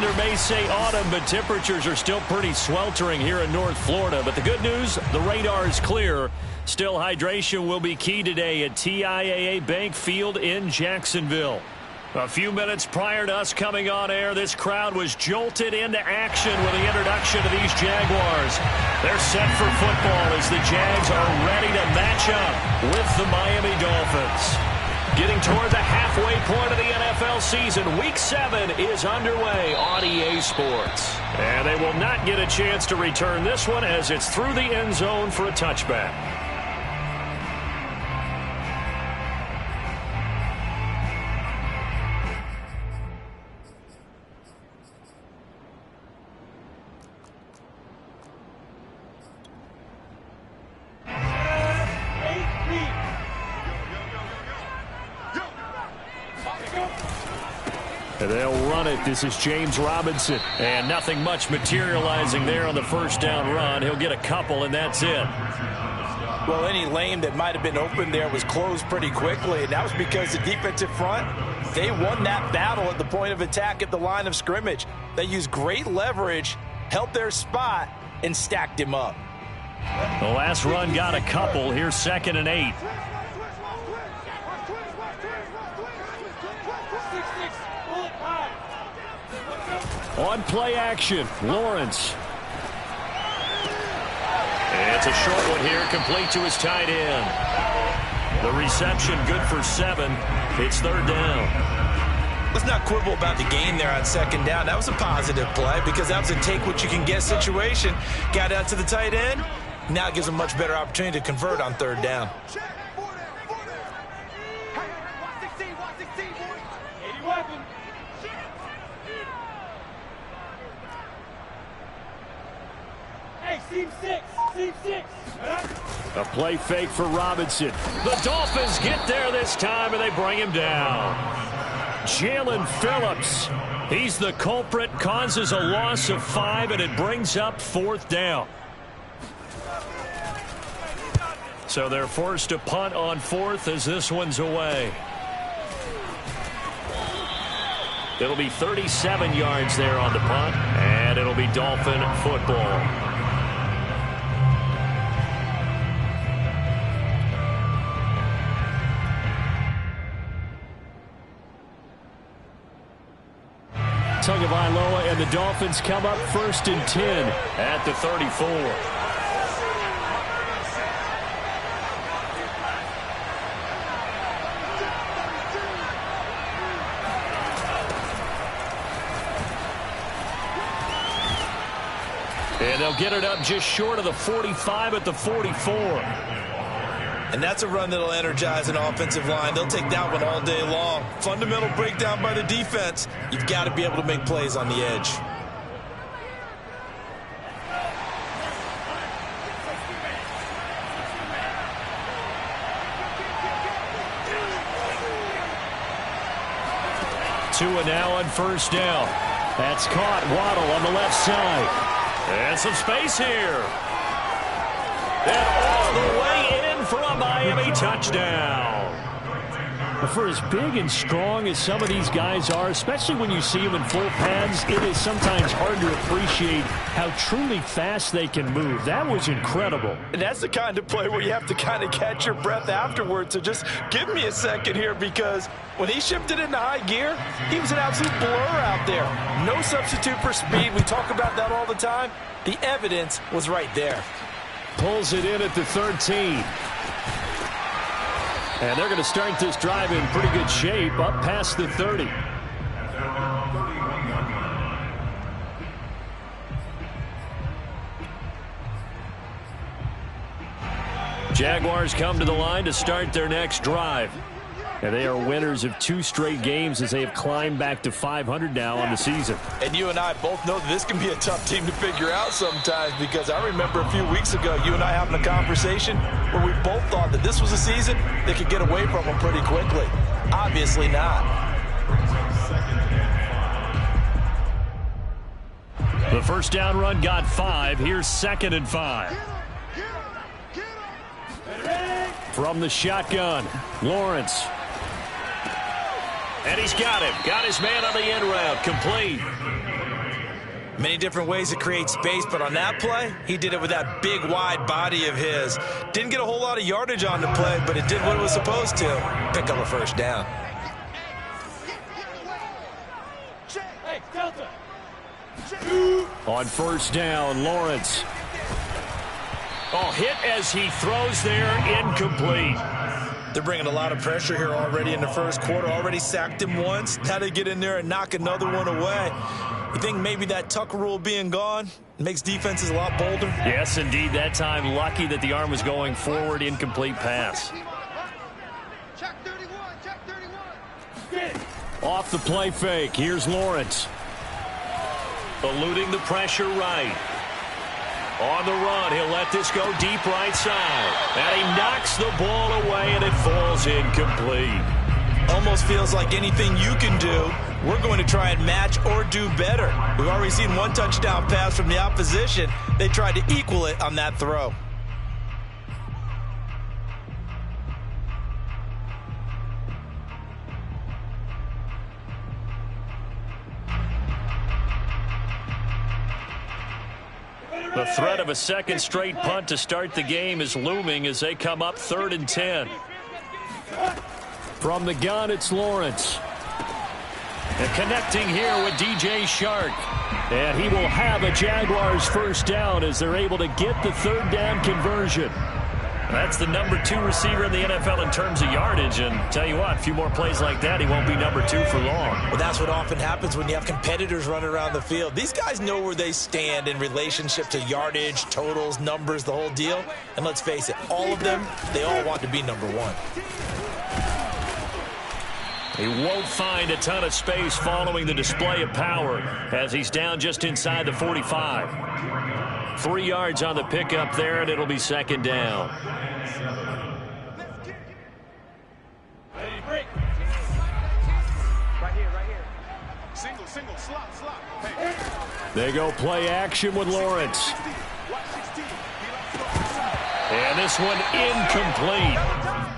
weather may say autumn, but temperatures are still pretty sweltering here in North Florida. But the good news, the radar is clear. Still, hydration will be key today at TIAA Bank Field in Jacksonville. A few minutes prior to us coming on air, this crowd was jolted into action with the introduction of these Jaguars. They're set for football as the Jags are ready to match up with the Miami Dolphins. Getting toward the halfway point of the NFL season, Week 7 is underway on EA Sports. And they will not get a chance to return this one as it's through the end zone for a touchback. They'll run it. This is James Robinson. And nothing much materializing there on the first down run. He'll get a couple, and that's it. Well, any lane that might have been open there was closed pretty quickly, and that was because the defensive front, they won that battle at the point of attack at the line of scrimmage. They used great leverage, held their spot, and stacked him up. The last run got a couple. Here's 2nd and 8. On play action, Lawrence. It's a short one here, complete to his tight end. The reception good for 7. It's 3rd down. Let's not quibble about the gain there on 2nd down. That was a positive play because that was a take-what-you-can-get situation. Got out to the tight end. Now it gives him a much better opportunity to convert on 3rd down. A play fake for Robinson. The Dolphins get there this time, and they bring him down. Jalen Phillips. He's the culprit, causes a loss of 5, and it brings up 4th down. So they're forced to punt on 4th as this one's away. It'll be 37 yards there on the punt, and it'll be Dolphin football. Tagovailoa and the Dolphins come up 1st and 10 at the 34. And they'll get it up just short of the 45 at the 44. And that's a run that'll energize an offensive line. They'll take that one all day long. Fundamental breakdown by the defense. You've got to be able to make plays on the edge. Tua now on 1st down. That's caught. Waddle on the left side. And some space here. And all the way in for a Miami touchdown. For as big and strong as some of these guys are, especially when you see them in full pads, it is sometimes hard to appreciate how truly fast they can move. That was incredible. And that's the kind of play where you have to kind of catch your breath afterwards. So just give me a second here, because when he shifted into high gear, he was an absolute blur out there. No substitute for speed. We talk about that all the time. The evidence was right there. Pulls it in at the 13. And they're going to start this drive in pretty good shape up past the 30. Jaguars come to the line to start their next drive. And they are winners of 2 straight games as they have climbed back to 500 now on the season. And you and I both know that this can be a tough team to figure out sometimes, because I remember a few weeks ago you and I having a conversation where we both thought that this was a season they could get away from them pretty quickly. Obviously not. The first down run got 5. Here's 2nd and 5. From the shotgun, Lawrence. And he's got him. Got his man on the end route. Complete. Many different ways to create space, but on that play, he did it with that big, wide body of his. Didn't get a whole lot of yardage on the play, but it did what it was supposed to. Pick up a first down. On first down, Lawrence. Oh, hit as he throws there, incomplete. They're bringing a lot of pressure here already in the first quarter. Already sacked him once. Now they get in there and knock another one away. You think maybe that Tucker rule being gone makes defenses a lot bolder? Yes, indeed. That time, lucky that the arm was going forward, incomplete pass. Check 31, check 31. Off the play fake, here's Lawrence. Eluding the pressure right. On the run, he'll let this go deep right side. And he knocks the ball away, and it falls incomplete. Almost feels like anything you can do, we're going to try and match or do better. We've already seen one touchdown pass from the opposition. They tried to equal it on that throw. The threat of a second straight punt to start the game is looming as they come up 3rd and 10. From the gun, it's Lawrence. And connecting here with DJ Shark. And he will have a Jaguars first down as they're able to get the 3rd down conversion. That's the number 2 receiver in the NFL in terms of yardage. And tell you what, a few more plays like that, he won't be number 2 for long. Well, that's what often happens when you have competitors running around the field. These guys know where they stand in relationship to yardage, totals, numbers, the whole deal. And let's face it, all of them, they all want to be number 1. He won't find a ton of space following the display of power as he's down just inside the 45. 3 yards on the pickup there, and it'll be 2nd down. Right here. Single, slot. Hey. They go play action with Lawrence. And this one incomplete.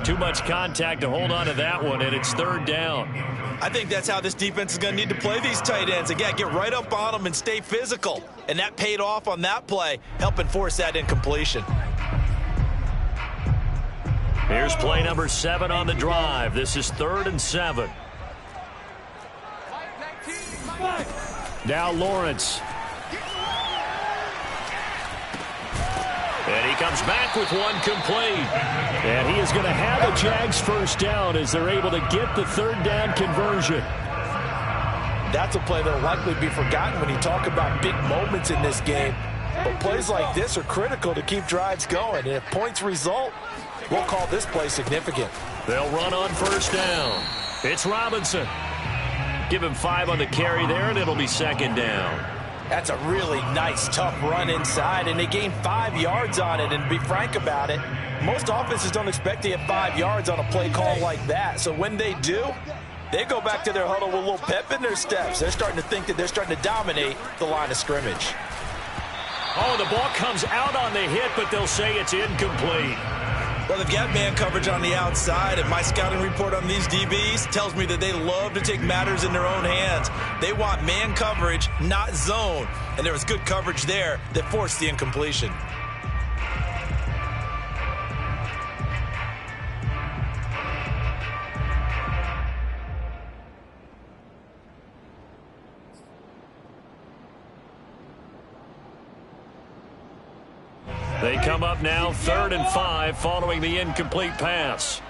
Too much contact to hold on to that one, and it's 3rd down. I think that's how this defense is going to need to play these tight ends. Again, get right up on them and stay physical. And that paid off on that play, helping force that incompletion. Here's play number 7 on the drive. This is 3rd and 7. Now Lawrence. And he comes back with one complete. And he is going to have a Jags first down as they're able to get the 3rd down conversion. That's a play that will likely be forgotten when you talk about big moments in this game. But plays like this are critical to keep drives going. And if points result, we'll call this play significant. They'll run on first down. It's Robinson. Give him 5 on the carry there, and it'll be 2nd down. That's a really nice, tough run inside, and they gained 5 yards on it. And to be frank about it, most offenses don't expect to get 5 yards on a play call like that. So when they do, they go back to their huddle with a little pep in their steps. They're starting to think that they're starting to dominate the line of scrimmage. Oh, the ball comes out on the hit, but they'll say it's incomplete. Well, they've got man coverage on the outside, and my scouting report on these DBs tells me that they love to take matters in their own hands. They want man coverage, not zone. And there was good coverage there that forced the incompletion. They come up now 3rd and 5 following the incomplete pass.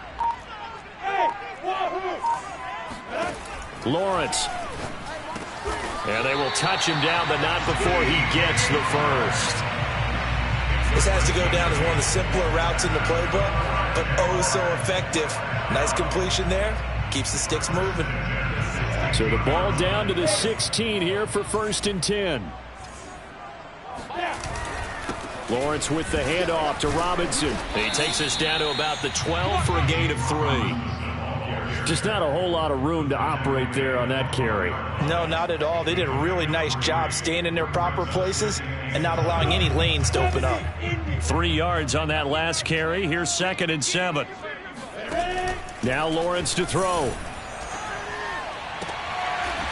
Lawrence. And they will touch him down, but not before he gets the first. This has to go down as one of the simpler routes in the playbook, but oh so effective. Nice completion there. Keeps the sticks moving. So the ball down to the 16 here for 1st and 10. Lawrence with the handoff to Robinson. He takes us down to about the 12 for a gain of 3. Just not a whole lot of room to operate there on that carry. No, not at all. They did a really nice job staying in their proper places and not allowing any lanes to open up. 3 yards on that last carry. Here's 2nd and 7.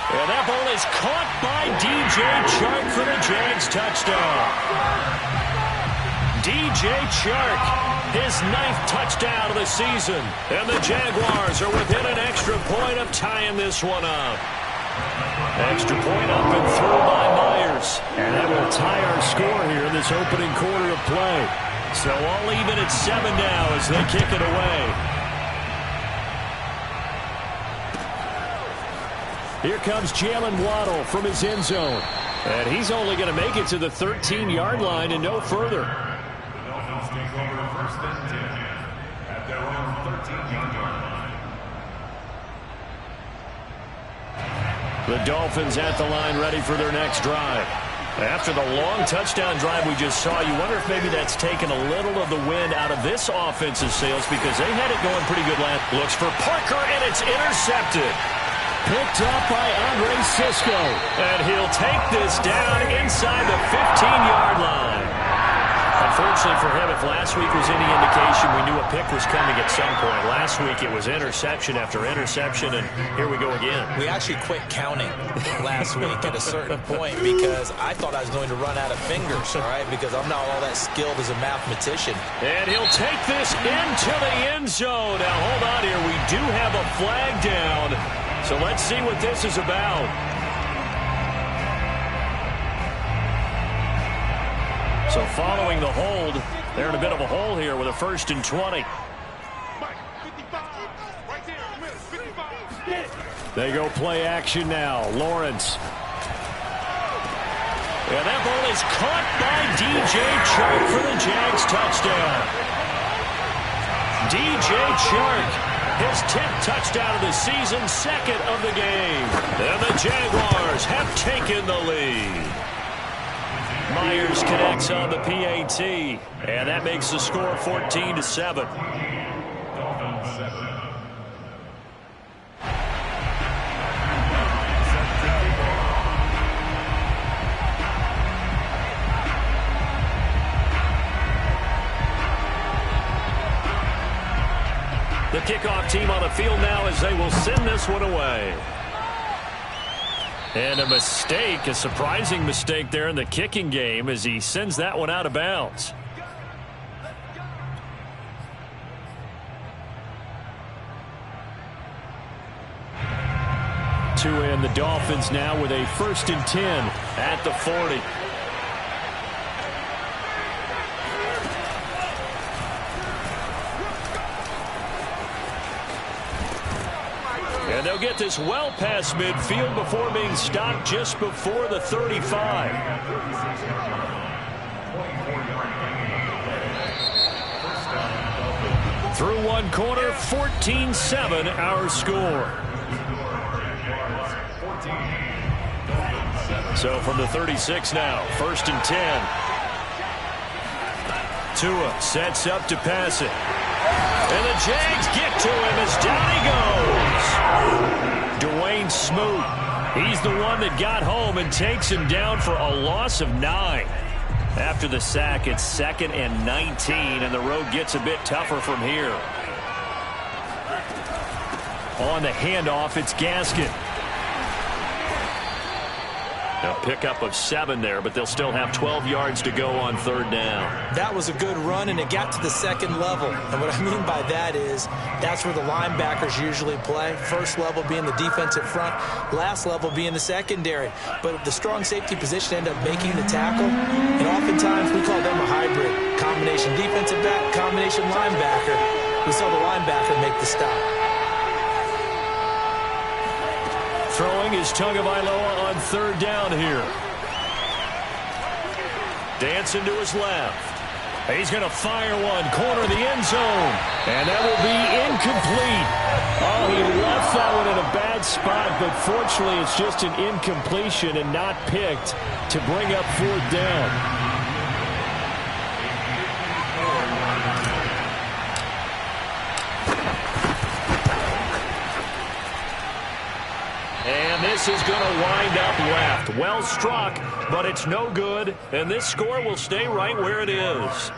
And that ball is caught by DJ Chark for the Jags touchdown. DJ Chark, his 9th touchdown of the season. And the Jaguars are within an extra point of tying this one up. Extra point up and through by Myers. And that will tie our score here in this opening quarter of play. So all even at 7 now as they kick it away. Here comes Jalen Waddle from his end zone. And he's only going to make it to the 13-yard line and no further. The Dolphins take over 1st and 10 at their own 13-yard line. The Dolphins at the line ready for their next drive. After the long touchdown drive we just saw, you wonder if maybe that's taken a little of the wind out of this offensive sails because they had it going pretty good last. Looks for Parker, and it's intercepted. Picked up by Andre Sisco. And he'll take this down inside the 15-yard line. Unfortunately for him, if last week was any indication, we knew a pick was coming at some point. Last week it was interception after interception, and here we go again. We actually quit counting last week at a certain point because I thought I was going to run out of fingers, all right, because I'm not all that skilled as a mathematician. And he'll take this into the end zone. Now, hold on here. We do have a flag down, so let's see what this is about. So following the hold, they're in a bit of a hole here with a 1st and 20. They go play action now. Lawrence. And that ball is caught by DJ Chark for the Jags touchdown. DJ Chark, his 10th touchdown of the season, 2nd of the game. And the Jaguars have taken the lead. Myers connects on the PAT, and that makes the score 14-7. The kickoff team on the field now as they will send this one away. And a mistake, a surprising mistake there in the kicking game as he sends that one out of bounds. To end the Dolphins now with a 1st and 10 at the 40. And they'll get this well past midfield before being stopped just before the 35. Through one quarter, 14-7 our score. So from the 36 now, 1st and 10. Tua sets up to pass it. And the Jags get to him as down he goes. Dwayne Smoot. He's the one that got home and takes him down for a loss of 9. After the sack, it's 2nd and 19, and the road gets a bit tougher from here. On the handoff, it's Gaskin. A pickup of 7 there, but they'll still have 12 yards to go on 3rd down. That was a good run, and it got to the 2nd level. And what I mean by that is that's where the linebackers usually play. 1st level being the defensive front, last level being the secondary. But the strong safety position ended up making the tackle, and oftentimes we call them a hybrid. Combination defensive back, combination linebacker. We saw the linebacker make the stop. Throwing is Tagovailoa on 3rd down here. Dancing to his left. He's going to fire one, corner of the end zone. And that will be incomplete. Oh, he left that one in a bad spot, but fortunately it's just an incompletion and not picked to bring up 4th down. And this is going to wind up left. Well struck, but it's no good. And this score will stay right where it is.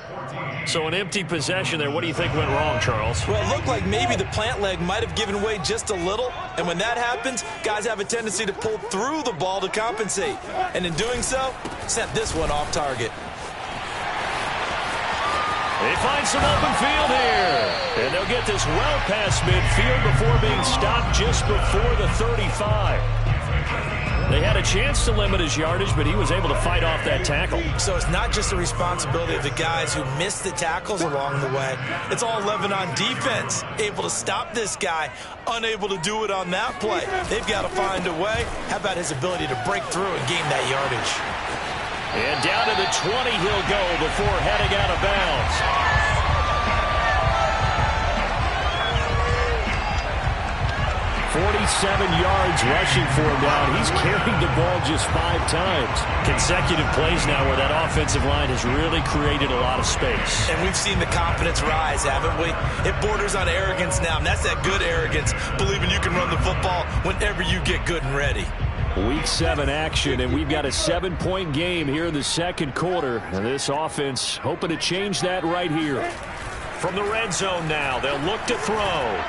So an empty possession there. What do you think went wrong, Charles? Well, it looked like maybe the plant leg might have given way just a little. And when that happens, guys have a tendency to pull through the ball to compensate. And in doing so, sent this one off target. They find some open field here. And they'll get this well past midfield before being stopped just before the 35. They had a chance to limit his yardage, but he was able to fight off that tackle. So it's not just the responsibility of the guys who missed the tackles along the way. It's all 11 on defense. Able to stop this guy, unable to do it on that play. They've got to find a way. How about his ability to break through and gain that yardage? And down to the 20 he'll go before heading out of bounds. 47 yards rushing for him down. He's carried the ball just 5 times. Consecutive plays now where that offensive line has really created a lot of space. And we've seen the confidence rise, haven't we? It borders on arrogance now, and that's that good arrogance, believing you can run the football whenever you get good and ready. Week 7 action, and we've got a 7-point game here in the second quarter. And this offense hoping to change that right here. From the red zone now, they'll look to throw.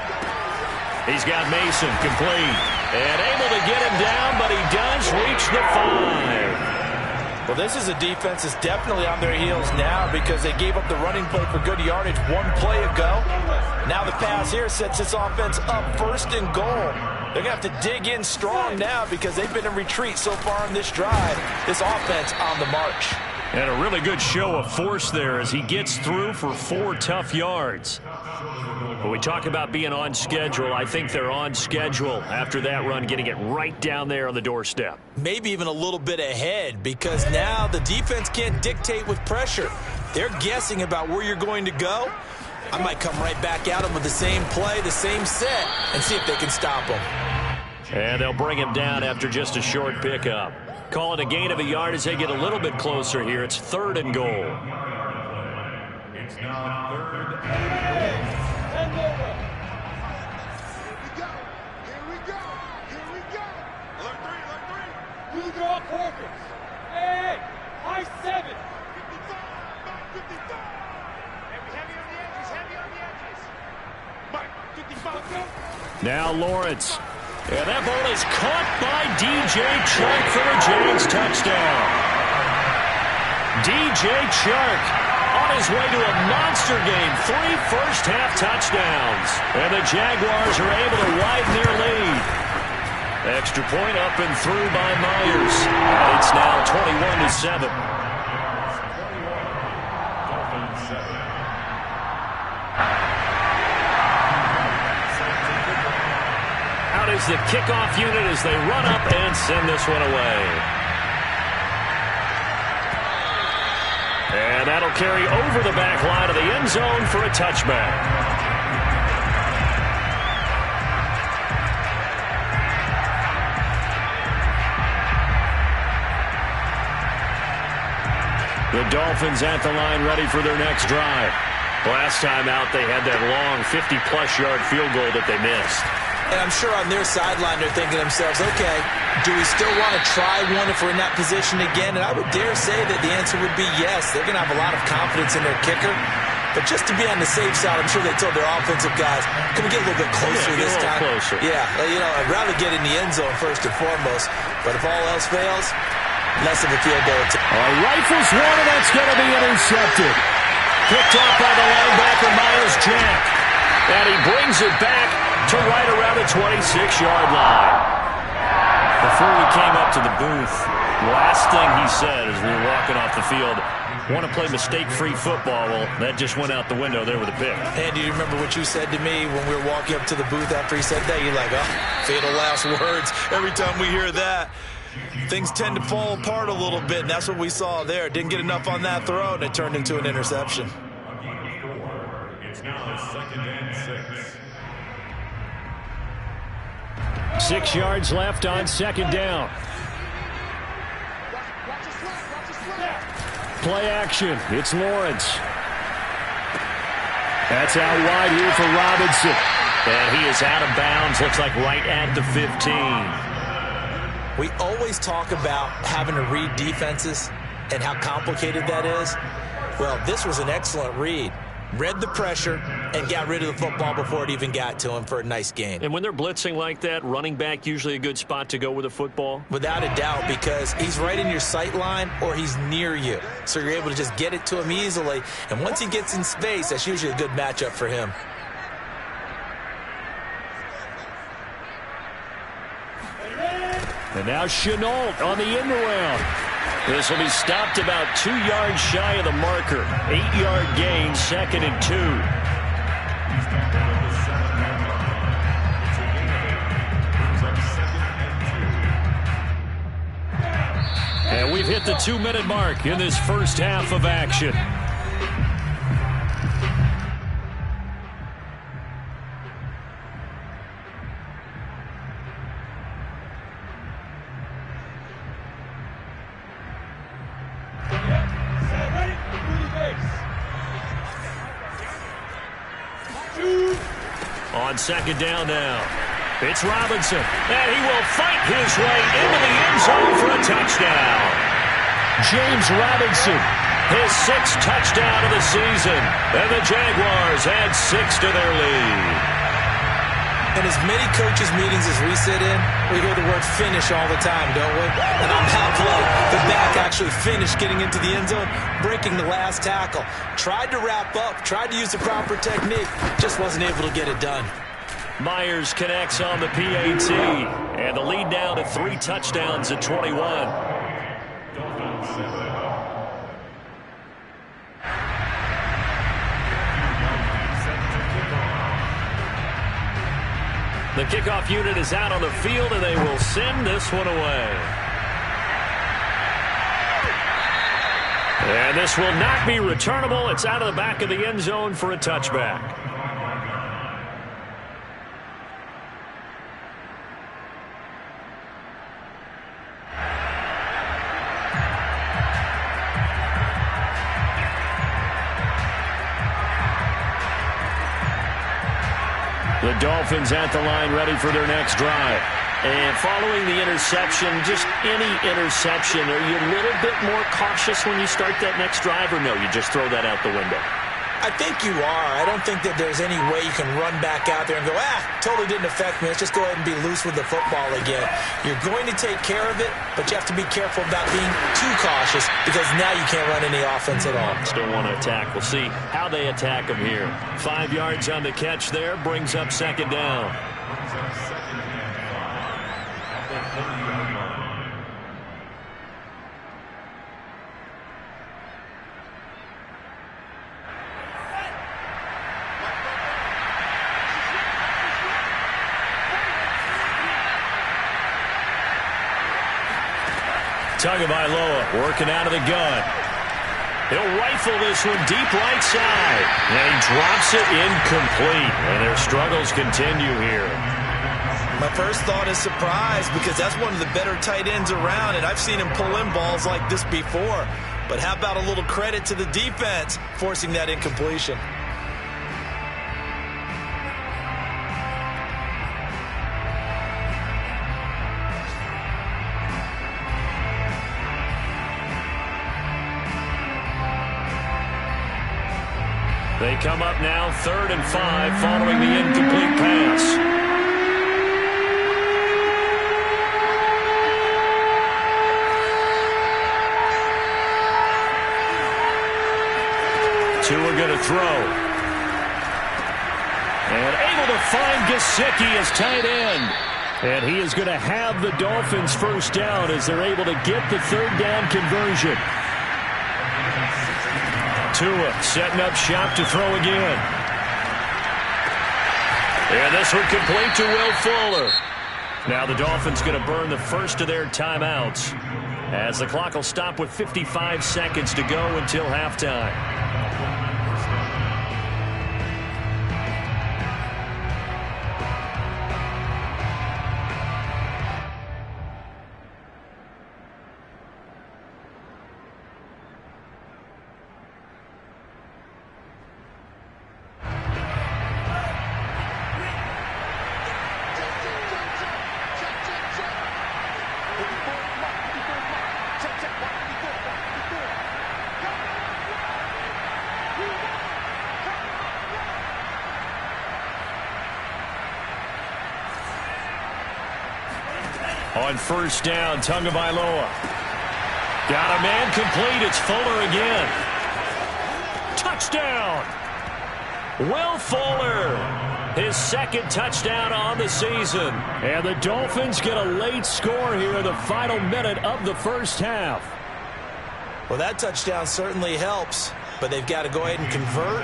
He's got Mason complete. And able to get him down, but he does reach the 5. Well, this is a defense that's definitely on their heels now because they gave up the running play for good yardage 1 play ago. Now the pass here sets this offense up 1st and goal. They're going to have to dig in strong now because they've been in retreat so far in this drive. This offense on the march. And a really good show of force there as he gets through for 4 tough yards. When we talk about being on schedule, I think they're on schedule after that run, getting it right down there on the doorstep. Maybe even a little bit ahead because now the defense can't dictate with pressure. They're guessing about where you're going to go. I might come right back at them with the same play, the same set, and see if they can stop them. And they'll bring him down after just a short pickup. Call it a gain of a yard as they get a little bit closer here. It's 3rd and goal. It's now 3rd and goal. Here we go. Alert 3. You draw quarters. Hey, high 7. 55. Heavy on the edges. Mike, 55. Now Lawrence. And that ball is caught by DJ Chark for the Jags touchdown. DJ Chark on his way to a monster game. 3 first-half touchdowns. And the Jaguars are able to widen their lead. Extra point up and through by Myers. And it's now 21-7. Out is the kickoff unit as they run up and send this one away. And that'll carry over the back line of the end zone for a touchback. The Dolphins at the line ready for their next drive. Last time out, they had that long 50-plus yard field goal that they missed. And I'm sure on their sideline they're thinking to themselves, okay, do we still want to try one if we're in that position again? And I would dare say that the answer would be yes. They're going to have a lot of confidence in their kicker. But just to be on the safe side, I'm sure they told their offensive guys, can we get a little bit closer this time? Closer. Yeah, you know, I'd rather get in the end zone first and foremost. But if all else fails, less of a field goal. Rifles one, and that's going to be intercepted. Picked off by the linebacker, Myles Jack. And he brings it back to right around the 26-yard line. Before we came up to the booth, last thing he said as we were walking off the field, want to play mistake-free football. Well, that just went out the window there with a pick. Andy, do you remember what you said to me when we were walking up to the booth after he said that? You're like, oh, fatal last words. Every time we hear that, things tend to fall apart a little bit, and that's what we saw there. Didn't get enough on that throw, and it turned into an interception. It's now 2nd and 6. 6 yards left on 2nd down. Play action. It's Lawrence. That's out wide here for Robinson. And he is out of bounds. Looks like right at the 15. We always talk about having to read defenses and how complicated that is. Well, this was an excellent read. Read the pressure and got rid of the football before it even got to him for a nice gain. And when they're blitzing like that, running back usually a good spot to go with a football? Without a doubt, because he's right in your sight line or he's near you. So you're able to just get it to him easily. And once he gets in space, that's usually a good matchup for him. And now Chenault on the end around. This will be stopped about 2 yards shy of the marker. 8-yard gain, 2nd and 2. And we've hit the 2-minute mark in this first half of action. On 2nd down now. It's Robinson, and he will fight his way into the end zone for a touchdown. James Robinson, his 6th touchdown of the season, and the Jaguars add 6 to their lead. In as many coaches' meetings as we sit in, we hear the word finish all the time, don't we? And on that play, the back actually finished getting into the end zone, breaking the last tackle. Tried to wrap up, tried to use the proper technique, just wasn't able to get it done. Myers connects on the PAT, and the lead down to 3 touchdowns at 21. The kickoff unit is out on the field, and they will send this one away. And this will not be returnable. It's out of the back of the end zone for a touchback. The Dolphins at the line ready for their next drive. And following the interception, just any interception, are you a little bit more cautious when you start that next drive, or no, you just throw that out the window? I think you are. I don't think that there's any way you can run back out there and go, totally didn't affect me. Let's just go ahead and be loose with the football again. You're going to take care of it, but you have to be careful about being too cautious because now you can't run any offense at all. Still want to attack. We'll see how they attack them here. 5 yards on the catch there, brings up 2nd down. Tagovailoa working out of the gun. He'll rifle this one deep right side. And he drops it incomplete. And their struggles continue here. My first thought is surprise because that's one of the better tight ends around, and I've seen him pull in balls like this before. But how about a little credit to the defense forcing that incompletion? They come up now 3rd and 5 following the incomplete pass. Two are going to throw. And able to find Gesicki as tight end. And he is going to have the Dolphins first down as they're able to get the 3rd down conversion. Tua setting up shop to throw again. And this one complete to Will Fuller. Now the Dolphins going to burn the first of their timeouts as the clock will stop with 55 seconds to go until halftime. On first down, Tagovailoa. Got a man complete. It's Fuller again. Touchdown! Will Fuller, his second touchdown on the season. And the Dolphins get a late score here in the final minute of the first half. Well, that touchdown certainly helps, but they've got to go ahead and convert,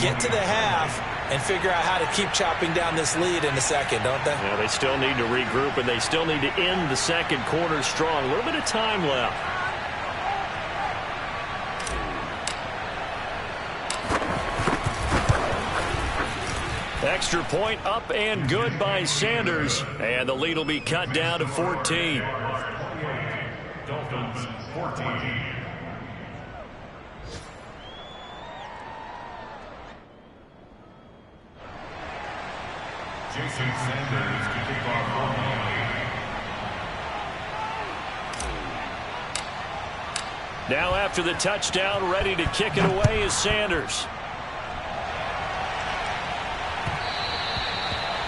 get to the half, and figure out how to keep chopping down this lead in the second, don't they? Yeah, they still need to regroup, and they still need to end the second quarter strong. A little bit of time left. Extra point up and good by Sanders, and the lead will be cut down to 14. Dolphins 14. Jason Sanders to kick off for Miami. Now after the touchdown, ready to kick it away is Sanders.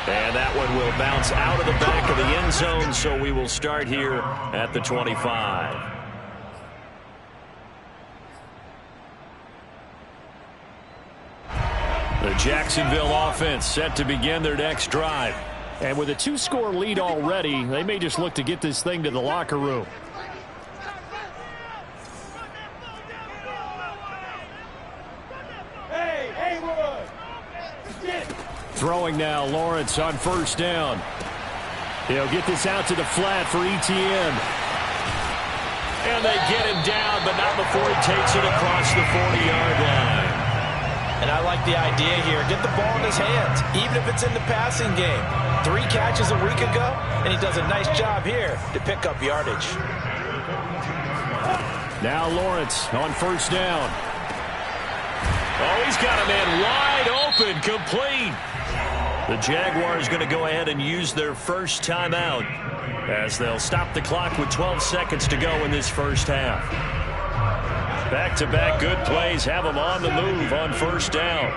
And that one will bounce out of the back of the end zone, so we will start here at the 25. The Jacksonville offense set to begin their next drive. And with a 2-score lead already, they may just look to get this thing to the locker room. Throwing now, Lawrence on first down. He'll get this out to the flat for Etienne. And they get him down, but not before he takes it across the 40-yard line. And I like the idea here. Get the ball in his hands, even if it's in the passing game. 3 catches a week ago, and he does a nice job here to pick up yardage. Now Lawrence on first down. Oh, he's got a man wide open, complete. The Jaguars going to go ahead and use their first timeout as they'll stop the clock with 12 seconds to go in this first half. Back-to-back good plays have them on the move on first down.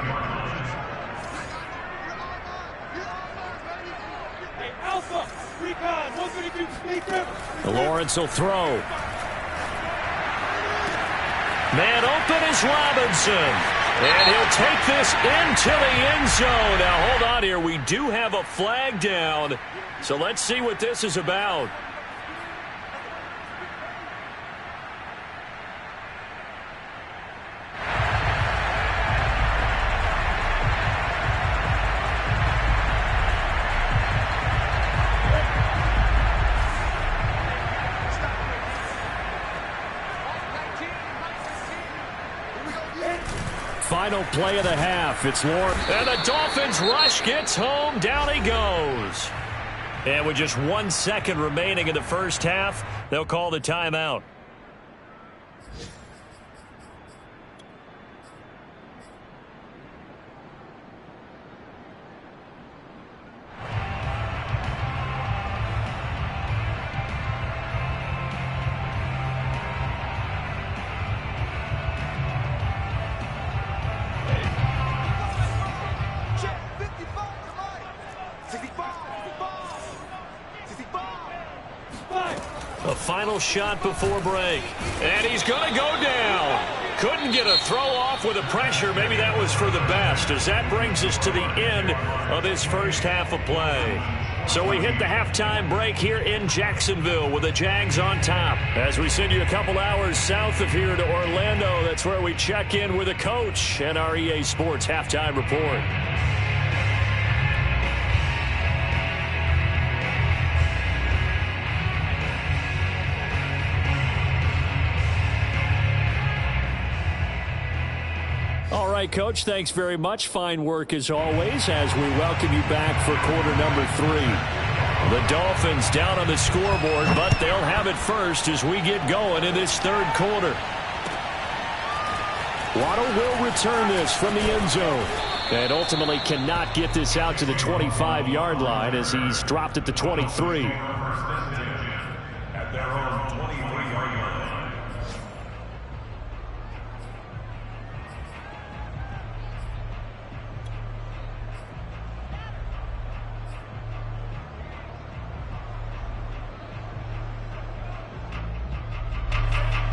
Lawrence will throw. Man open is Robinson. And he'll take this into the end zone. Now, hold on here. We do have a flag down. So let's see what this is about. Final play of the half. It's Lawrence. And the Dolphins rush gets home. Down he goes. And with just 1 second remaining in the first half, they'll call the timeout. A final shot before break. And he's going to go down. Couldn't get a throw off with the pressure. Maybe that was for the best, as that brings us to the end of this first half of play. So we hit the halftime break here in Jacksonville with the Jags on top. As we send you a couple hours south of here to Orlando, that's where we check in with the coach and our EA Sports halftime report. All right, Coach, thanks very much. Fine work as always as we welcome you back for quarter number 3. The Dolphins down on the scoreboard, but they'll have it first as we get going in this third quarter. Waddle will return this from the end zone and ultimately cannot get this out to the 25-yard line as he's dropped at the 23. At their own 23-yard line.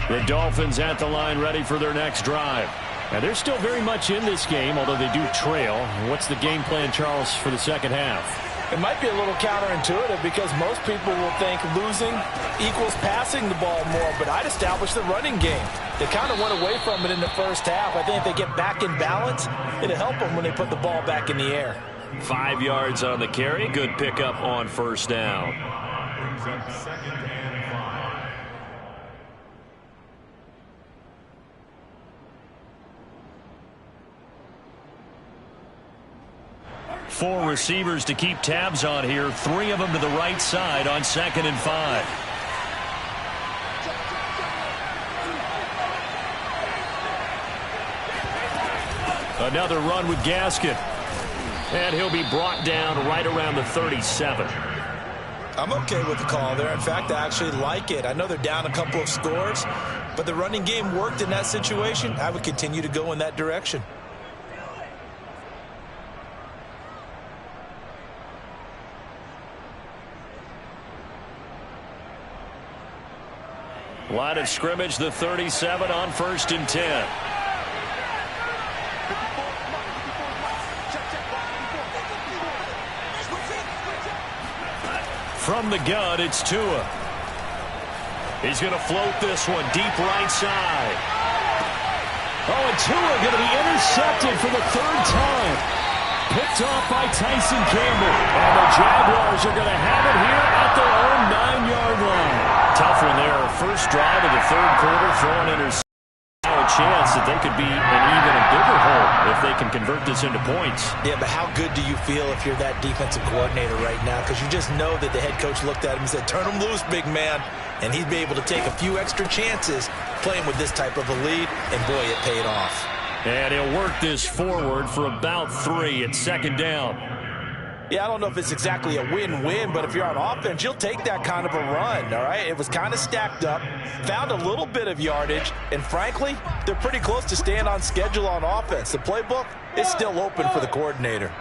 The Dolphins at the line ready for their next drive. Now they're still very much in this game, although they do trail. What's the game plan, Charles, for the second half? It might be a little counterintuitive because most people will think losing equals passing the ball more, but I'd establish the running game. They kind of went away from it in the first half. I think if they get back in balance, it'll help them when they put the ball back in the air. 5 yards on the carry. Good pickup on first down. Brings up 2nd and 5. Four receivers to keep tabs on here. 3 of them to the right side on 2nd and 5. Another run with Gaskin. And he'll be brought down right around the 37. I'm okay with the call there. In fact, I actually like it. I know they're down a couple of scores, but the running game worked in that situation. I would continue to go in that direction. Line of scrimmage, the 37 on 1st and 10. From the gun, it's Tua. He's going to float this one deep right side. Oh, and Tua going to be intercepted for the 3rd time. Picked off by Tyson Campbell. And the Jaguars are going to have it here at their own 9-yard line. Tough one there. First drive of the 3rd quarter, throwing interception. A chance that they could be an even a bigger hole if they can convert this into points. Yeah, but how good do you feel if you're that defensive coordinator right now? Because you just know that the head coach looked at him and said, turn him loose, big man. And he'd be able to take a few extra chances playing with this type of a lead, and boy, it paid off. And he'll work this forward for about 3 at 2nd down. Yeah, I don't know if it's exactly a win-win, but if you're on offense, you'll take that kind of a run, all right? It was kind of stacked up, found a little bit of yardage, and frankly, they're pretty close to staying on schedule on offense. The playbook is still open for the coordinator.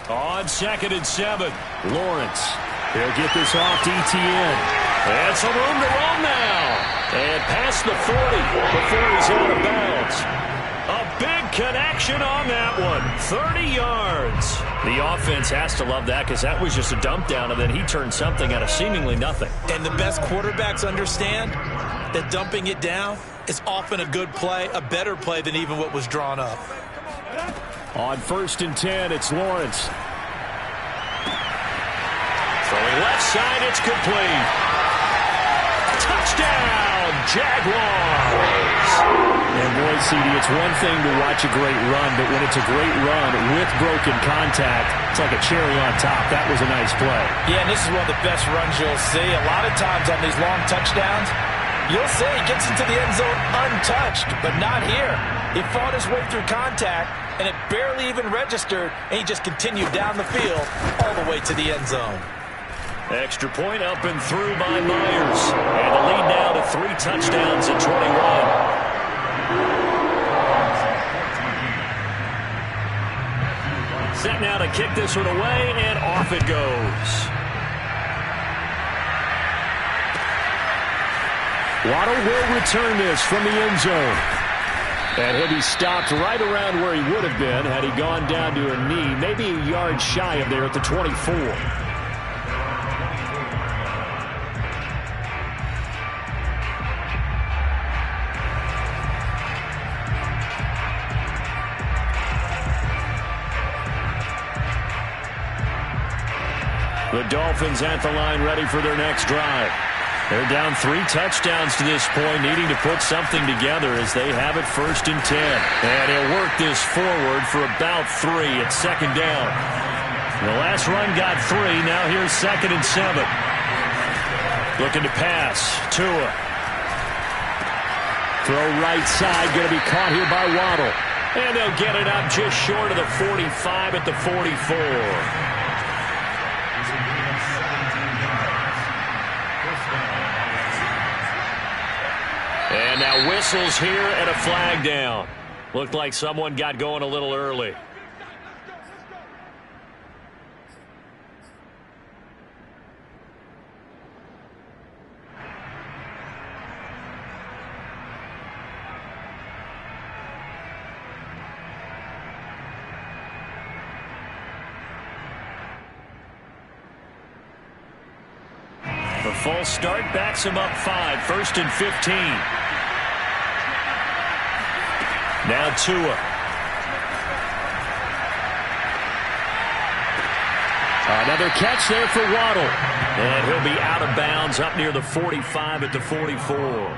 On 2nd and 7, Lawrence. He'll get this off to ETN. And some room to run now. And past the 40 before he's out of bounds. A big connection on that one. 30 yards. The offense has to love that because that was just a dump down, and then he turned something out of seemingly nothing. And the best quarterbacks understand that dumping it down is often a good play, a better play than even what was drawn up. On 1st and 10, it's Lawrence. Throwing left side, it's complete. Touchdown, Jaguars. And boy, CD, it's one thing to watch a great run, but when it's a great run with broken contact, it's like a cherry on top. That was a nice play. Yeah, and this is one of the best runs you'll see. A lot of times on these long touchdowns, you'll see he gets into the end zone untouched, but not here. He fought his way through contact, and it barely even registered, and he just continued down the field all the way to the end zone. Extra point up and through by Myers. And the lead now to 3 touchdowns at 21. Set now to kick this one away, and off it goes. Waddle will return this from the end zone. And he'll be stopped right around where he would have been had he gone down to a knee, maybe a yard shy of there at the 24. The Dolphins at the line ready for their next drive. They're down 3 touchdowns to this point, needing to put something together as they have it 1st and 10. And he'll work this forward for about 3 at 2nd down. The last run got 3. Now here's 2nd and 7. Looking to pass. Tua. Throw right side. Going to be caught here by Waddle. And they'll get it up just short of the 45 at the 44. And now whistles here and a flag down. Looked like someone got going a little early. The false start backs him up 5. 1st and 15. Now Tua. Another catch there for Waddle. And he'll be out of bounds up near the 45 at the 44.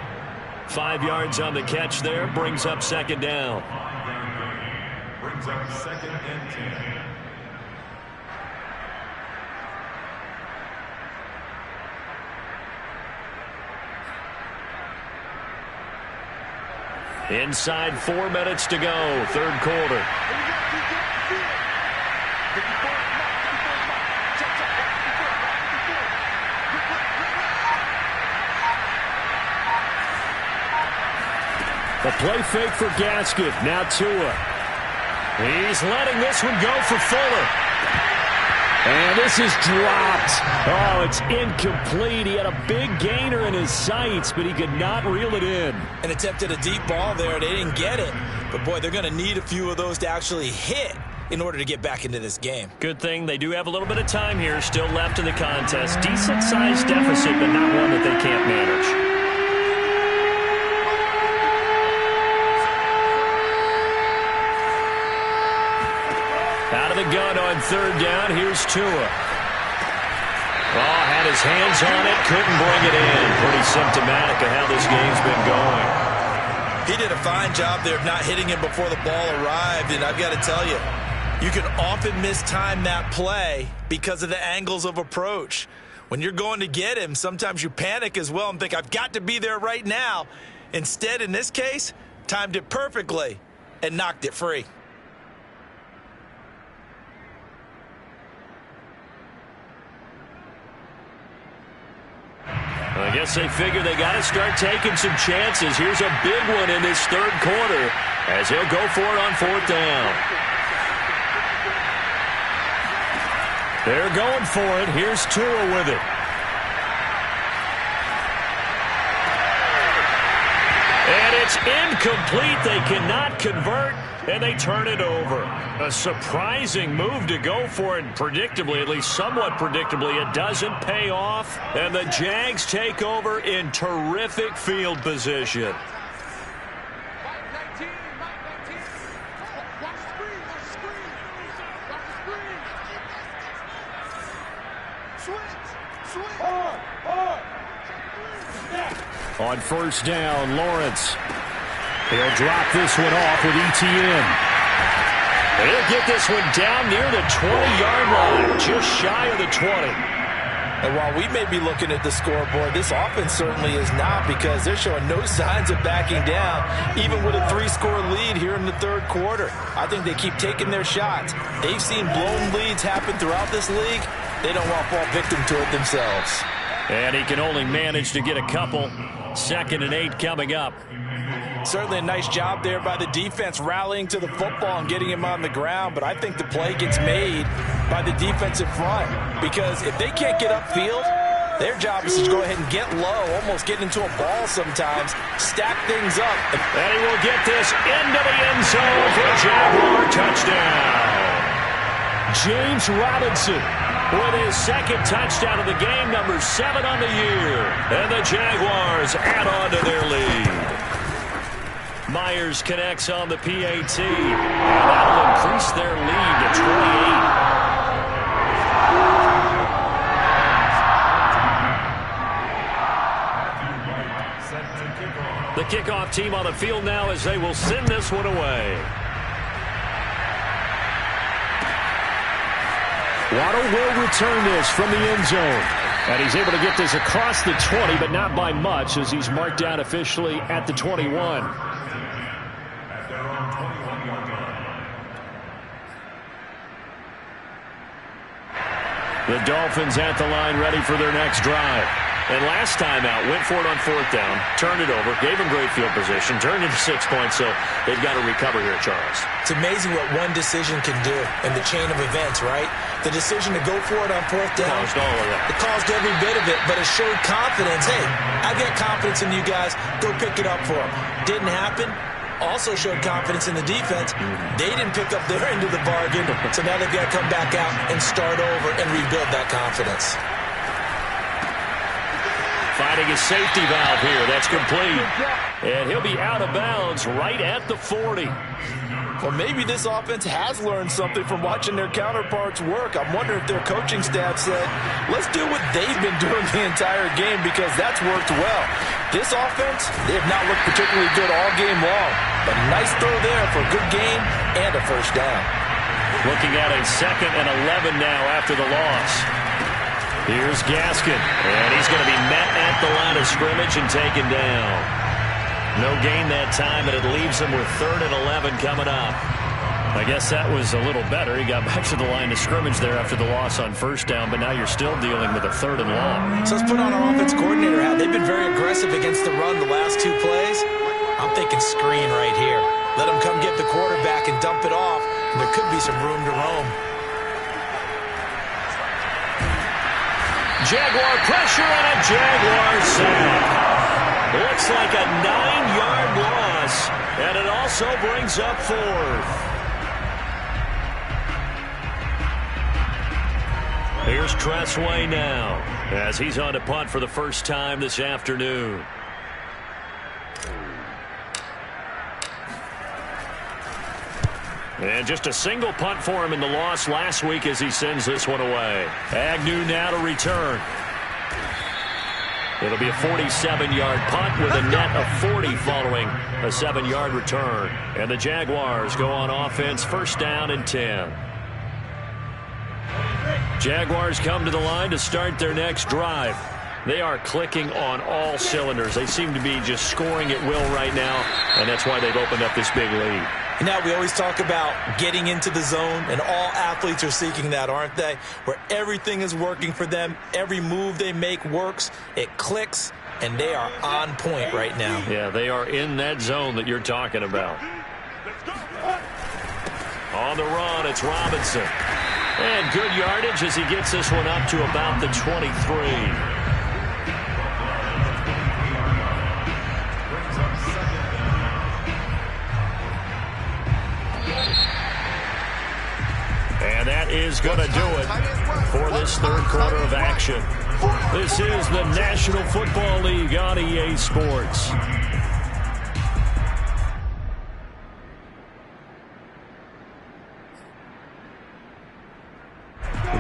5 yards on the catch there. Brings up 2nd down. Brings up 2nd and 10. Inside 4 minutes to go. 3rd quarter. A play fake for Gasket. Now Tua. He's letting this one go for Fuller. And this is dropped. Oh, it's incomplete. He had a big gainer in his sights, but he could not reel it in. And attempted a deep ball there. They didn't get it. But, boy, they're going to need a few of those to actually hit in order to get back into this game. Good thing they do have a little bit of time here still left in the contest. Decent-sized deficit, but not one that they can't manage. Out of the gun on 3rd down. Here's Tua. Oh, had his hands on it. Couldn't bring it in. Pretty symptomatic of how this game's been going. He did a fine job there of not hitting him before the ball arrived. And I've got to tell you, you can often mistime that play because of the angles of approach. When you're going to get him, sometimes you panic as well and think, I've got to be there right now. Instead, in this case, timed it perfectly and knocked it free. I guess they figure they got to start taking some chances. Here's a big one in this 3rd quarter as he'll go for it on 4th down. They're going for it. Here's Tua with it. And it's incomplete. They cannot convert, and they turn it over. A surprising move to go for it. Predictably, at least somewhat predictably, it doesn't pay off. And the Jags take over in terrific field position. On 1st down, Lawrence. He'll drop this one off with ETN. He'll get this one down near the 20-yard line, just shy of the 20. And while we may be looking at the scoreboard, this offense certainly is not, because they're showing no signs of backing down, even with a 3-score lead here in the 3rd quarter. I think they keep taking their shots. They've seen blown leads happen throughout this league. They don't want to fall victim to it themselves. And he can only manage to get a couple. 2nd and 8 coming up. Certainly a nice job there by the defense rallying to the football and getting him on the ground, but I think the play gets made by the defensive front, because if they can't get upfield, their job is to go ahead and get low, almost get into a ball sometimes, stack things up. And he will get this into the end zone for a Jaguar touchdown. James Robinson with his 2nd touchdown of the game, number 7 on the year. And the Jaguars add on to their lead. Myers connects on the PAT. And that'll increase their lead to 28. The kickoff team on the field now as they will send this one away. Waddle will return this from the end zone. And he's able to get this across the 20, but not by much, as he's marked down officially at the 21. The Dolphins at the line ready for their next drive. And last time out, went for it on 4th down, turned it over, gave them great field position, turned it to 6 points, so they've got to recover here, Charles. It's amazing what one decision can do in the chain of events, right? The decision to go for it on 4th down. Caused all of that. It caused every bit of it, but it showed confidence. Hey, I've got confidence in you guys. Go pick it up for them. Didn't happen. Also showed confidence in the defense. They didn't pick up their end of the bargain, so now they've got to come back out and start over and rebuild that confidence. Finding his safety valve here. That's complete. And he'll be out of bounds right at the 40. Well, maybe this offense has learned something from watching their counterparts work. I'm wondering if their coaching staff said, let's do what they've been doing the entire game, because that's worked well. This offense, they have not looked particularly good all game long. But nice throw there for a good gain and a first down. Looking at a 2nd and 11 now after the loss. Here's Gaskin, and he's going to be met at the line of scrimmage and taken down. No gain that time, and it leaves him with 3rd and 11 coming up. I guess that was a little better. He got back to the line of scrimmage there after the loss on 1st down, but now you're still dealing with a 3rd and long. So let's put on our offense coordinator hat. They've been very aggressive against the run the last 2 plays. I'm thinking screen right here. Let him come get the quarterback and dump it off, and there could be some room to roam. Jaguar pressure and a Jaguar sack. Looks like a 9-yard loss, and it also brings up 4th. Here's Tressway now, as he's on to punt for the first time this afternoon. And just a single punt for him in the loss last week as he sends this one away. Agnew now to return. It'll be a 47-yard punt with a net of 40 following a 7-yard return. And the Jaguars go on offense, 1st down and 10. Jaguars come to the line to start their next drive. They are clicking on all cylinders. They seem to be just scoring at will right now, and that's why they've opened up this big lead. Now, we always talk about getting into the zone, and all athletes are seeking that, aren't they? Where everything is working for them, every move they make works, it clicks, and they are on point right now. Yeah, they are in that zone that you're talking about. On the run, it's Robinson. And good yardage as he gets this one up to about the 23. And that is going to do it for this 3rd quarter of action. This is the National Football League on EA Sports.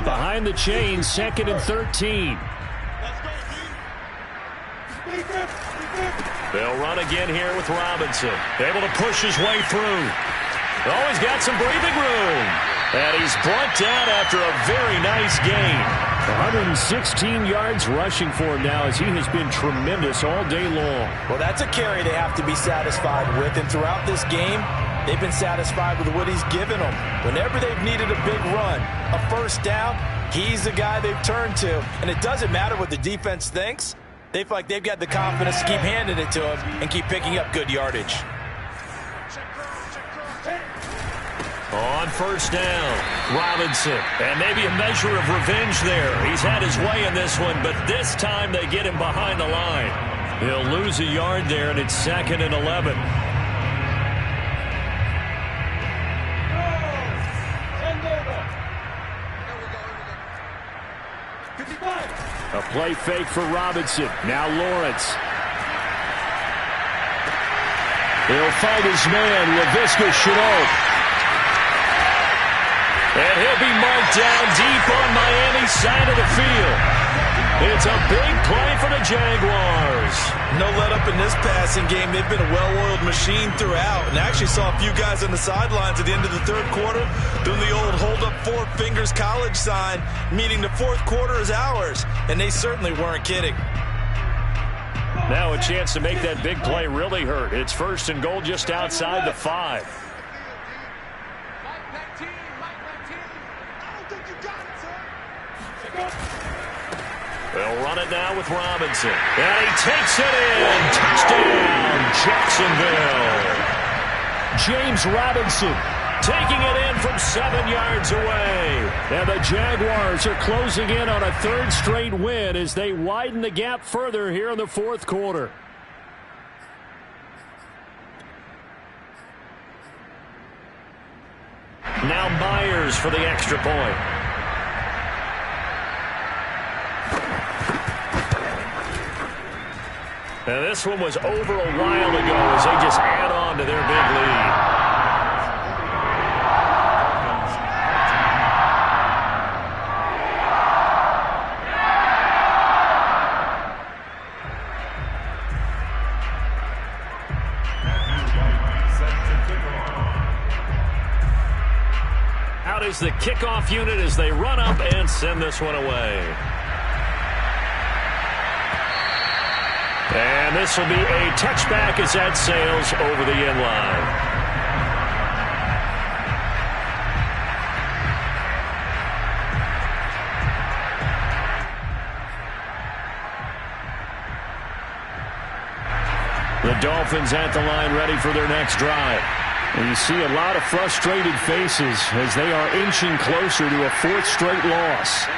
Behind the chains, 2nd and 13. They'll run again here with Robinson. Able to push his way through. Always got some breathing room. And he's brought down after a very nice gain. 116 yards rushing for him now as he has been tremendous all day long. Well, that's a carry they have to be satisfied with. And throughout this game, they've been satisfied with what he's given them. Whenever they've needed a big run, a 1st down, he's the guy they've turned to. And it doesn't matter what the defense thinks. They feel like they've got the confidence to keep handing it to him and keep picking up good yardage. On 1st down, Robinson. And maybe a measure of revenge there. He's had his way in this one, but this time they get him behind the line. He'll lose a yard there, and it's 2nd and 11. A play fake for Robinson. Now Lawrence. He'll find his man, Laviska Shenault. And he'll be marked down deep on Miami's side of the field. It's a big play for the Jaguars. No let up in this passing game. They've been a well-oiled machine throughout. And I actually saw a few guys on the sidelines at the end of the 3rd quarter doing the old hold up 4 fingers college sign, meaning the 4th quarter is ours. And they certainly weren't kidding. Now a chance to make that big play really hurt. It's 1st and goal just outside the 5. They'll run it now with Robinson. And he takes it in. Touchdown, Jacksonville. James Robinson taking it in from 7 yards away. And the Jaguars are closing in on a 3rd straight win as they widen the gap further here in the 4th quarter. Now Myers for the extra point. And this one was over a while ago as they just add on to their big lead. Out is the kickoff unit as they run up and send this one away. And this will be a touchback as that sails over the end line. The Dolphins at the line ready for their next drive. And you see a lot of frustrated faces as they are inching closer to a fourth straight loss.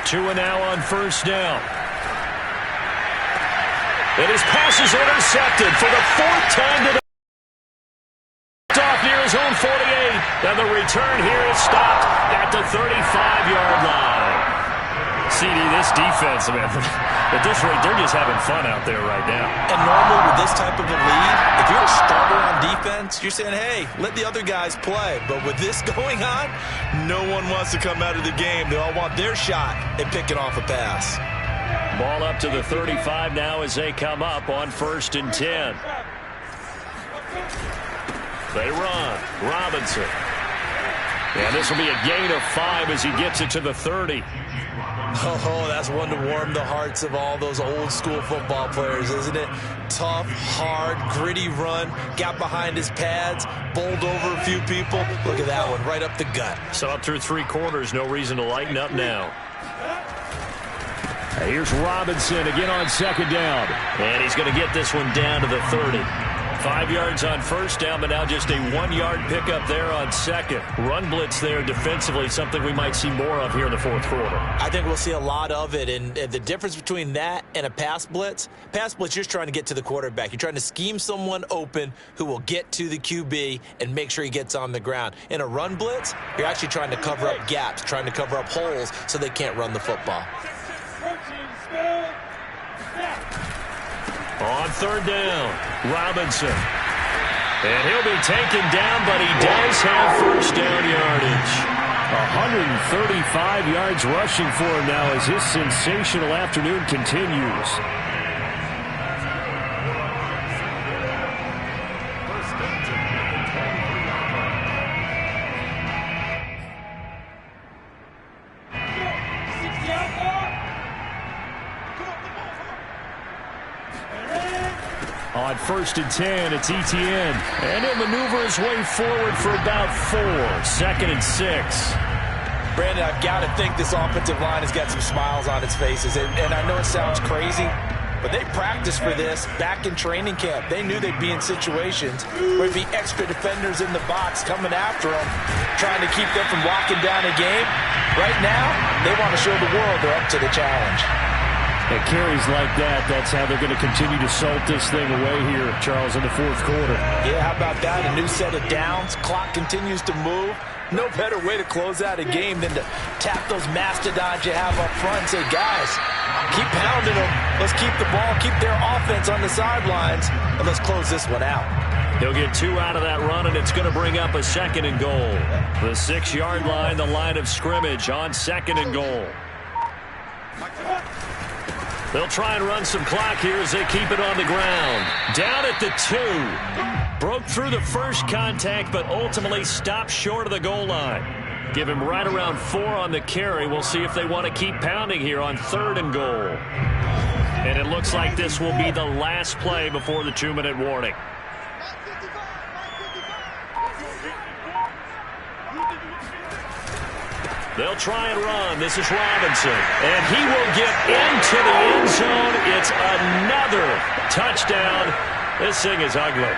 Two and now on first down. And his pass is intercepted for the fourth time today. Off near his own 48. And the return here is stopped at the 35-yard line. CD, this defense, man, at this rate, they're just having fun out there right now. And normally with this type of a lead, if you're a starter on defense, you're saying, hey, let the other guys play. But with this going on, no one wants to come out of the game. They all want their shot at picking off a pass. Ball up to the 35 now as they come up on 1st and 10. They run. Robinson. And this will be a gain of 5 as he gets it to the 30. Oh, that's one to warm the hearts of all those old-school football players, isn't it? Tough, hard, gritty run. Got behind his pads, bowled over a few people. Look at that one, right up the gut. So up through 3 quarters, no reason to lighten up now. Here's Robinson again on 2nd down. And he's going to get this one down to the 30. 5 yards on first down, but now just a 1-yard pickup there on 2nd. Run blitz there defensively, something we might see more of here in the 4th quarter. I think we'll see a lot of it, and the difference between that and a pass blitz, you're just trying to get to the quarterback. You're trying to scheme someone open who will get to the QB and make sure he gets on the ground. In a run blitz, you're actually trying to cover up gaps, trying to cover up holes so they can't run the football. On 3rd down, Robinson. And he'll be taken down, but he does have first down yardage. 135 yards rushing for him now as his sensational afternoon continues. On 1st and 10, it's Etienne. And he'll maneuver his way forward for about 4. 2nd and 6. Brandon, I've got to think this offensive line has got some smiles on its faces. And I know it sounds crazy, but they practiced for this back in training camp. They knew they'd be in situations where there'd be extra defenders in the box coming after them, trying to keep them from locking down a game. Right now, they want to show the world they're up to the challenge. At carries like that, that's how they're going to continue to salt this thing away here, Charles, in the 4th quarter. Yeah, how about that? A new set of downs. Clock continues to move. No better way to close out a game than to tap those mastodons you have up front and say, guys, keep pounding them. Let's keep the ball, keep their offense on the sidelines, and let's close this one out. He'll get 2 out of that run, and it's going to bring up a 2nd and goal. The 6-yard line, the line of scrimmage on 2nd and goal. They'll try and run some clock here as they keep it on the ground. Down at the 2. Broke through the first contact, but ultimately stopped short of the goal line. Give him right around 4 on the carry. We'll see if they want to keep pounding here on 3rd and goal. And it looks like this will be the last play before the 2-minute warning. They'll try and run. This is Robinson. And he will get into the end zone. It's another touchdown. This thing is ugly.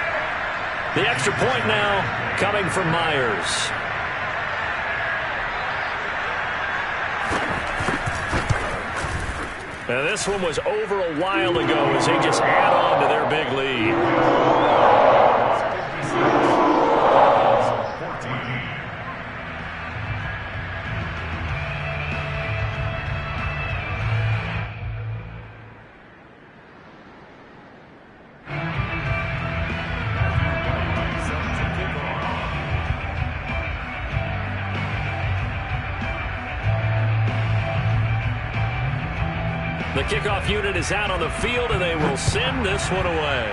The extra point now coming from Myers. And this one was over a while ago as they just add on to their big lead. The kickoff unit is out on the field, and they will send this one away.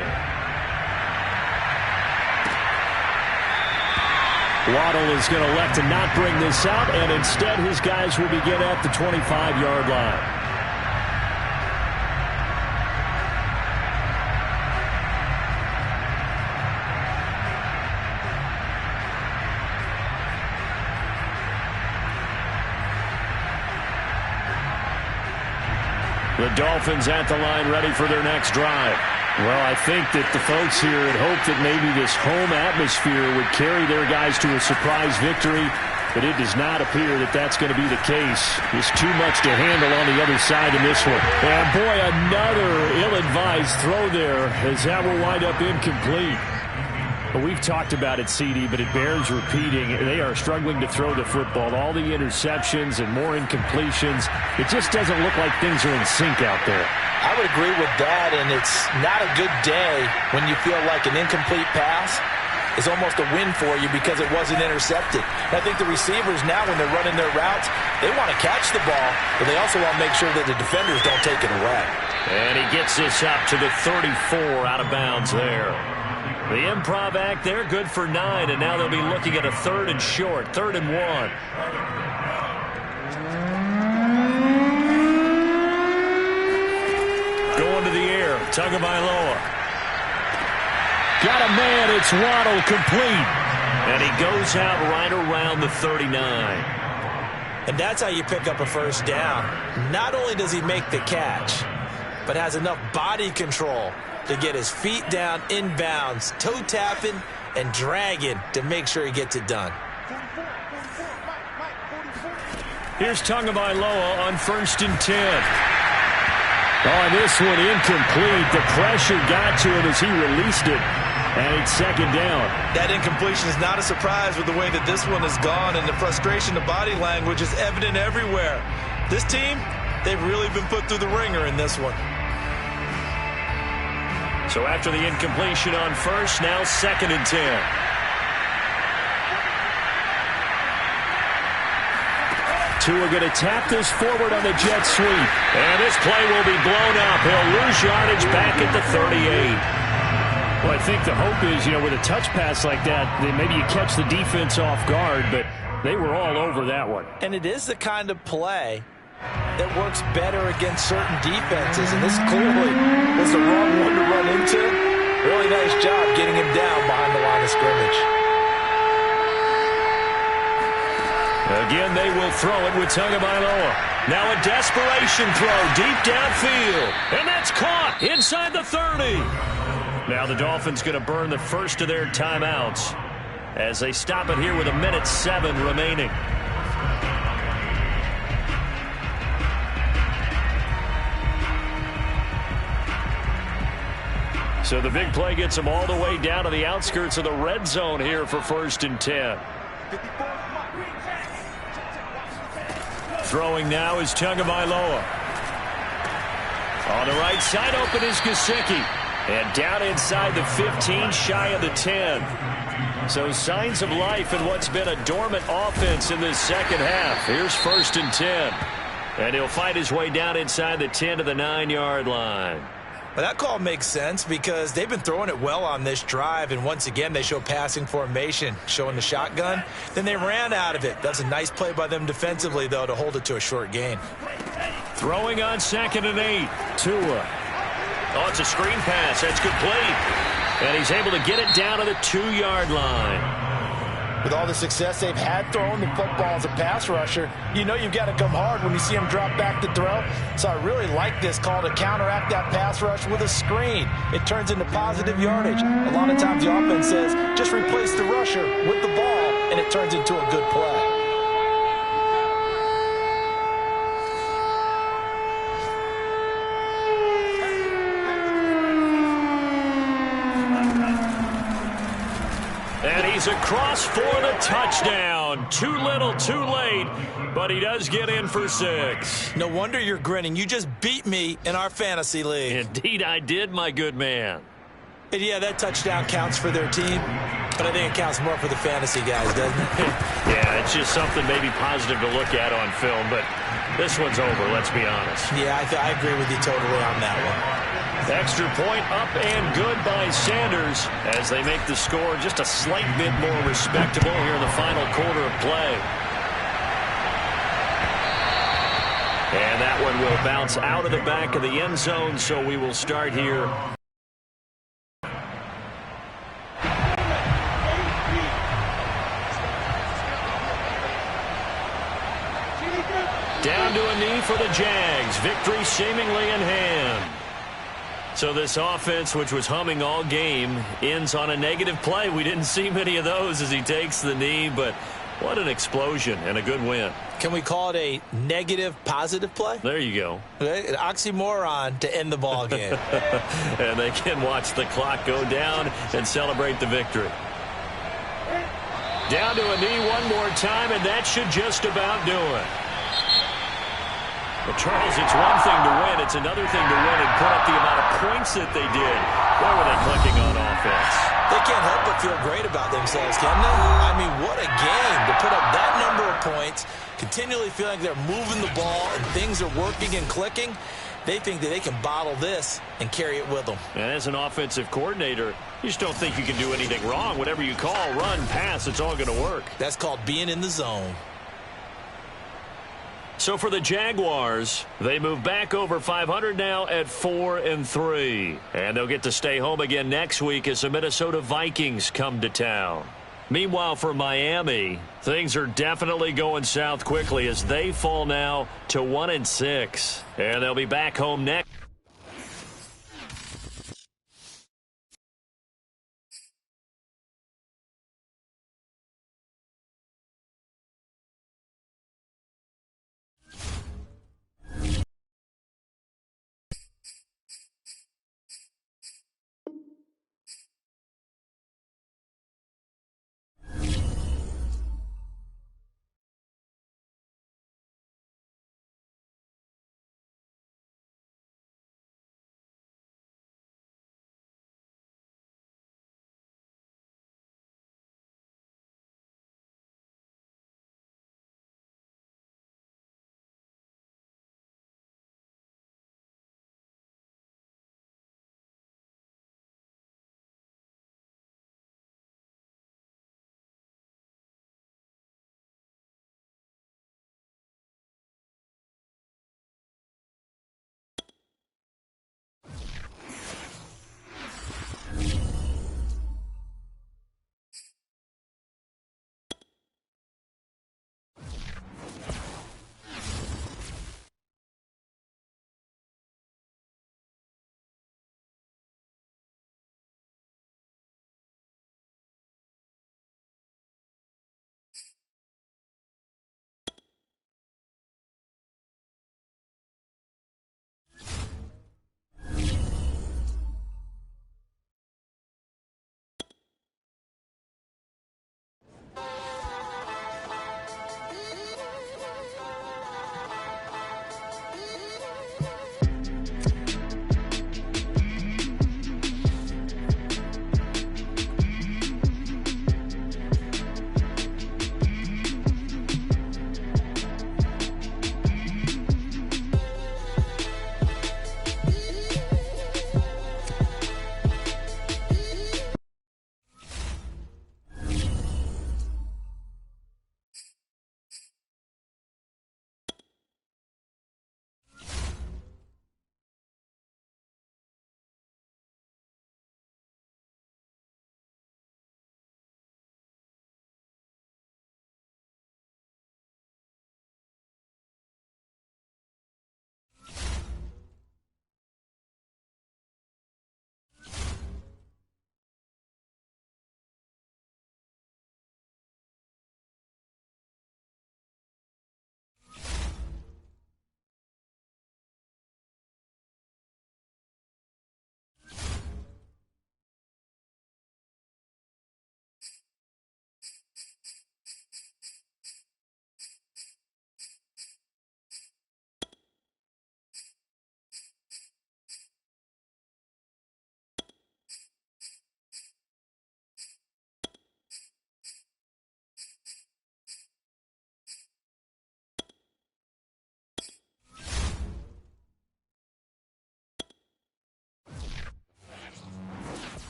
Waddle is going to elect to not bring this out, and instead his guys will begin at the 25-yard line. The Dolphins at the line ready for their next drive. Well, I think that the folks here had hoped that maybe this home atmosphere would carry their guys to a surprise victory, but it does not appear that that's going to be the case. Just too much to handle on the other side in this one. And boy, another ill-advised throw there as that will wind up incomplete. But we've talked about it, CD, but it bears repeating. They are struggling to throw the football. All the interceptions and more incompletions. It just doesn't look like things are in sync out there. I would agree with that, and it's not a good day when you feel like an incomplete pass is almost a win for you because it wasn't intercepted. And I think the receivers now, when they're running their routes, they want to catch the ball, but they also want to make sure that the defenders don't take it away. And he gets this up to the 34 out of bounds there. The improv act there, good for 9, and now they'll be looking at a 3rd and short, 3rd and 1. Going to the air, Tagovailoa. Got a man, it's Waddle, complete. And he goes out right around the 39. And that's how you pick up a first down. Not only does he make the catch, but has enough body control to get his feet down inbounds, toe tapping and dragging to make sure he gets it done. Here's Tagovailoa on 1st and 10. Oh, this one incomplete. The pressure got to him as he released it. And it's 2nd down. That incompletion is not a surprise with the way that this one has gone, and the frustration, the body language is evident everywhere. This team, they've really been put through the ringer in this one. So after the incompletion on 1st, now 2nd and 10. Tua going to tap this forward on the jet sweep. And this play will be blown up. He'll lose yardage back at the 38. Well, I think the hope is, with a touch pass like that, maybe you catch the defense off guard, but they were all over that one. And it is the kind of play that works better against certain defenses, and this clearly was the wrong one to run into. Really nice job getting him down behind the line of scrimmage. Again, they will throw it with Tagovailoa. Now a desperation throw deep downfield, and that's caught inside the 30. Now the Dolphins going to burn the first of their timeouts as they stop it here with 1:07 remaining. So the big play gets them all the way down to the outskirts of the red zone here for 1st and 10. Throwing now is Tagovailoa. On the right side, open is Gesicki. And down inside the 15, shy of the 10. So signs of life in what's been a dormant offense in this second half. Here's 1st and 10. And he'll fight his way down inside the 10 to the 9-yard line. Well, that call makes sense because they've been throwing it well on this drive, and once again they show passing formation, showing the shotgun. Then they ran out of it. That's a nice play by them defensively, though, to hold it to a short gain. Throwing on 2nd and 8. Tua. Oh, it's a screen pass. That's complete. And he's able to get it down to the 2-yard line. With all the success they've had throwing the football as a pass rusher, you've got to come hard when you see him drop back to throw. So I really like this call to counteract that pass rush with a screen. It turns into positive yardage. A lot of times the offense says, just replace the rusher with the ball, and it turns into a good play. He's across for the touchdown. Too little, too late, but he does get in for 6. No wonder you're grinning. You just beat me in our fantasy league. Indeed I did, my good man. And yeah, that touchdown counts for their team, but I think it counts more for the fantasy guys, doesn't it? Yeah, it's just something maybe positive to look at on film, but this one's over, let's be honest. Yeah, I agree with you totally on that one. Extra point up and good by Sanders as they make the score just a slight bit more respectable here in the final quarter of play. And that one will bounce out of the back of the end zone, so we will start here. Down to a knee for the Jags. Victory seemingly in hand. So this offense, which was humming all game, ends on a negative play. We didn't see many of those as he takes the knee, but what an explosion and a good win. Can we call it a negative positive play? There you go. An oxymoron to end the ball game. And they can watch the clock go down and celebrate the victory. Down to a knee one more time, and that should just about do it. Well, Charles, it's one thing to win. It's another thing to win and put up the amount of points that they did. Where were they clicking on offense? They can't help but feel great about themselves, can they? I mean, what a game to put up that number of points, continually feeling like they're moving the ball and things are working and clicking. They think that they can bottle this and carry it with them. And as an offensive coordinator, you just don't think you can do anything wrong. Whatever you call, run, pass, it's all going to work. That's called being in the zone. So for the Jaguars, they move back over 500 now at 4-3. And they'll get to stay home again next week as the Minnesota Vikings come to town. Meanwhile, for Miami, things are definitely going south quickly as they fall now to 1-6. And they'll be back home next.